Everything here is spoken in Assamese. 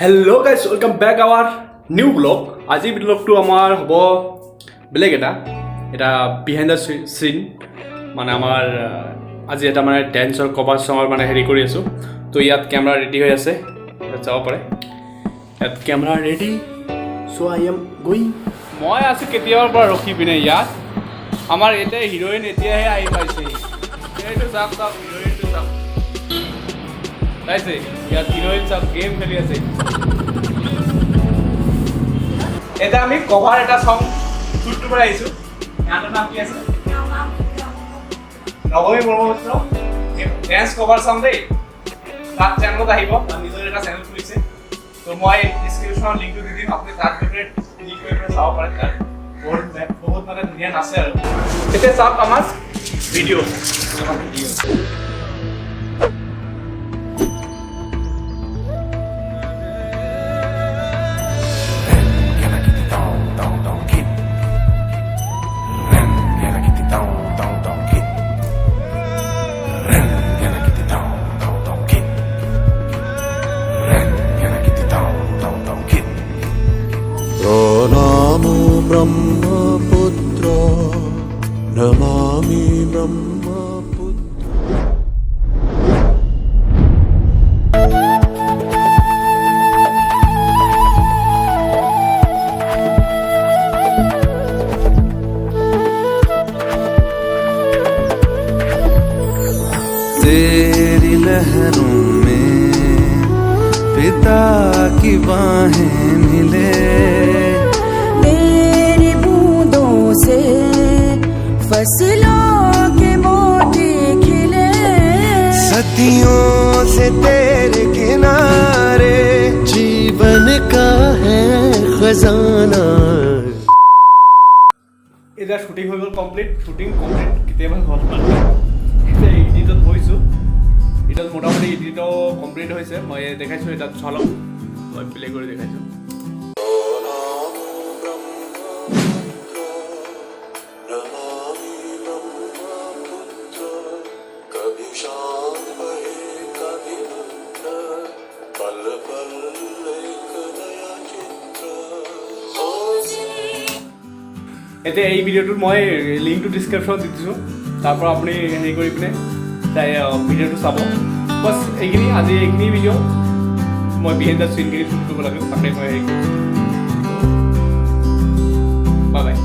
Hello guys, welcome back our new vlog. আজি vlogটো আমাৰ হ'ব বেলেগ এটা behind the scene মানে আমাৰ আজি এটা মানে ডান্সৰ কভাৰ সঙৰ মানে হেৰি কৰি আছো তো ইয়াত ক্যামেৰা ৰেডি হৈ আছে যাব পাৰে ইয়াত camera ready so I am going মই আছো কেতিয়াৰ পৰা ৰখি পিনে ইয়াত আমাৰ এটা হিৰোইন এতিয়াহে আহি পাইছে এইটো চাপ হিৰোইনটো চাপ তাইছে ইয়াত হিৰোইন সব গেম খেলি আছে এটা আমি কভাৰ এটা সং শুট কৰি আইছো গানৰ নাম কি আছে নবমী ব্ৰহ্মপুত্ৰ ডান্স কভাৰ সং দেই তাত চেনেলত আহিব নিজৰ এটা চেনেল খুলিছে তো মই ডেসক্ৰিপচন লিংকটো দি দিম আপুনি তাত গৈ ক্লিক কৰি চাব পাৰে তাত বহুত মানে ধুনীয়া নাচে আৰু এতিয়া চাওক আমাৰ ভিডিঅ' नमो ब्रह्मपुत्र नमामि ब्रह्मपुत्र तेरी लहरों में पिता की बाहें मिले से फसलों के मोती खिले सदियों से तेरे किनारे जीवन का है खजाना এটা শুটিং হৈ গ'ল কমপ্লিট কেতিয়াবা হ'ল মানে এতিয়া এডিটত হৈছোঁ এডিটত মোটামুটি এডিটটো কমপ্লিট হৈছে মই দেখাইছোঁ এটা চালক মই প্লে কৰি দেখাইছোঁ এতিয়া এই ভিডিঅ'টোত মই লিংকটো ডিছক্ৰিপশ্যনত দি দিছোঁ তাৰ পৰা আপুনি হেৰি কৰি পিনে ভিডিঅ'টো চাব বছ এইখিনি ভিডিঅ' মই বিহাইণ্ড দ্য চিনখিনি শ্বুট কৰিব লাগিব তাকে মই হেৰি কৰিছোঁ বাই বাই